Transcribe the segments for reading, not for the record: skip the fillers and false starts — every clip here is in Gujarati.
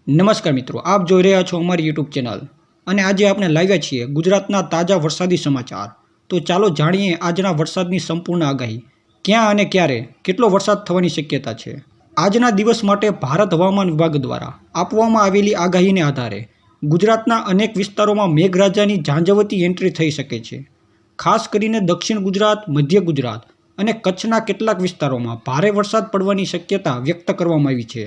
નમસ્કાર મિત્રો, આપ જોઈ રહ્યા છો અમારી યુટ્યુબ ચેનલ અને આજે આપણે લાવ્યા છીએ ગુજરાતના તાજા વરસાદી સમાચાર। તો ચાલો જાણીએ આજના વરસાદની સંપૂર્ણ આગાહી, ક્યાં અને ક્યારે કેટલો વરસાદ થવાની શક્યતા છે। આજના દિવસ માટે ભારત હવામાન વિભાગ દ્વારા આપવામાં આવેલી આગાહીને આધારે ગુજરાતના અનેક વિસ્તારોમાં મેઘરાજાની ઝાંઝવતી એન્ટ્રી થઈ શકે છે। ખાસ કરીને દક્ષિણ ગુજરાત, મધ્ય ગુજરાત અને કચ્છના કેટલાક વિસ્તારોમાં ભારે વરસાદ પડવાની શક્યતા વ્યક્ત કરવામાં આવી છે।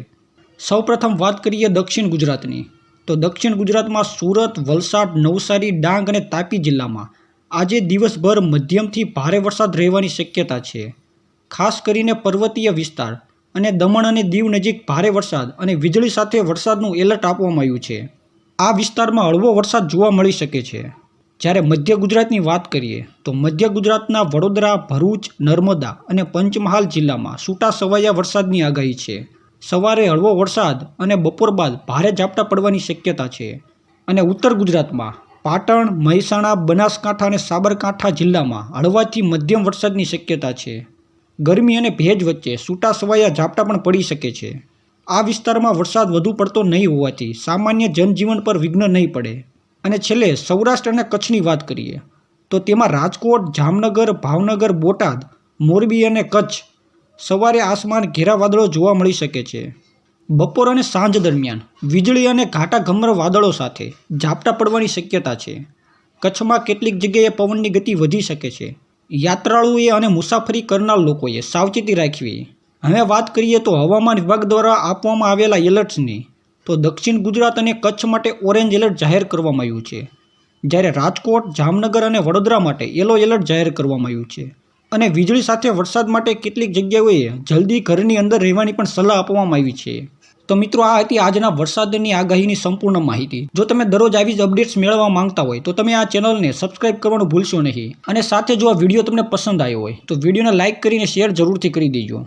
સૌપ્રથમ વાત કરીએ દક્ષિણ ગુજરાતની, તો દક્ષિણ ગુજરાતમાં સુરત, વલસાડ, નવસારી, ડાંગ અને તાપી જિલ્લામાં આજે દિવસભર મધ્યમથી ભારે વરસાદ રહેવાની શક્યતા છે। ખાસ કરીને પર્વતીય વિસ્તાર અને દમણ અને દીવ નજીક ભારે વરસાદ અને વીજળી સાથે વરસાદનું એલર્ટ આપવામાં આવ્યું છે। આ વિસ્તારમાં હળવો વરસાદ જોવા મળી શકે છે। જ્યારે મધ્ય ગુજરાતની વાત કરીએ તો મધ્ય ગુજરાતના વડોદરા, ભરૂચ, નર્મદા અને પંચમહાલ જિલ્લામાં છૂટા છવાયા વરસાદની આગાહી છે। સવારે હળવો વરસાદ અને બપોર બાદ ભારે ઝાપટા પડવાની શક્યતા છે। અને ઉત્તર ગુજરાતમાં પાટણ, મહેસાણા, બનાસકાંઠા અને સાબરકાંઠા જિલ્લામાં હળવાથી મધ્યમ વરસાદની શક્યતા છે। ગરમી અને ભેજ વચ્ચે છૂટા છવાયા ઝાપટા પણ પડી શકે છે। આ વિસ્તારમાં વરસાદ વધુ પડતો નહીં હોવાથી સામાન્ય જનજીવન પર વિઘ્ન નહીં પડે। અને છેલ્લે સૌરાષ્ટ્ર અને કચ્છની વાત કરીએ તો તેમાં રાજકોટ, જામનગર, ભાવનગર, બોટાદ, મોરબી અને કચ્છ સવારે આસમાન ઘેરા વાદળો જોવા મળી શકે છે। બપોર અને સાંજ દરમિયાન વીજળી અને ઘાટા ઘમ્મર વાદળો સાથે ઝાપટા પડવાની શક્યતા છે। કચ્છમાં કેટલીક જગ્યાએ પવનની ગતિ વધી શકે છે। યાત્રાળુઓએ અને મુસાફરી કરનાર લોકોએ સાવચેતી રાખવી। હવે વાત કરીએ તો હવામાન વિભાગ દ્વારા આપવામાં આવેલા એલર્ટ્સની, તો દક્ષિણ ગુજરાત અને કચ્છ માટે ઓરેન્જ એલર્ટ જાહેર કરવામાં આવ્યું છે, જ્યારે રાજકોટ, જામનગર અને વડોદરા માટે યલો એલર્ટ જાહેર કરવામાં આવ્યું છે। અને વીજળી સાથે વરસાદ માટે કેટલીક જગ્યાઓએ જલ્દી ઘરની અંદર રહેવાની પણ સલાહ આપવામાં આવી છે। તો મિત્રો, આ હતી આજના વરસાદની આગાહીની સંપૂર્ણ માહિતી। જો તમે દરરોજ આવી જ અપડેટ્સ મેળવવા માંગતા હોય તો તમે આ ચેનલને સબસ્ક્રાઇબ કરવાનું ભૂલશો નહીં। અને સાથે જો આ વિડીયો તમને પસંદ આવ્યો હોય તો વિડીયોને લાઇક કરીને શેર જરૂરથી કરી દેજો।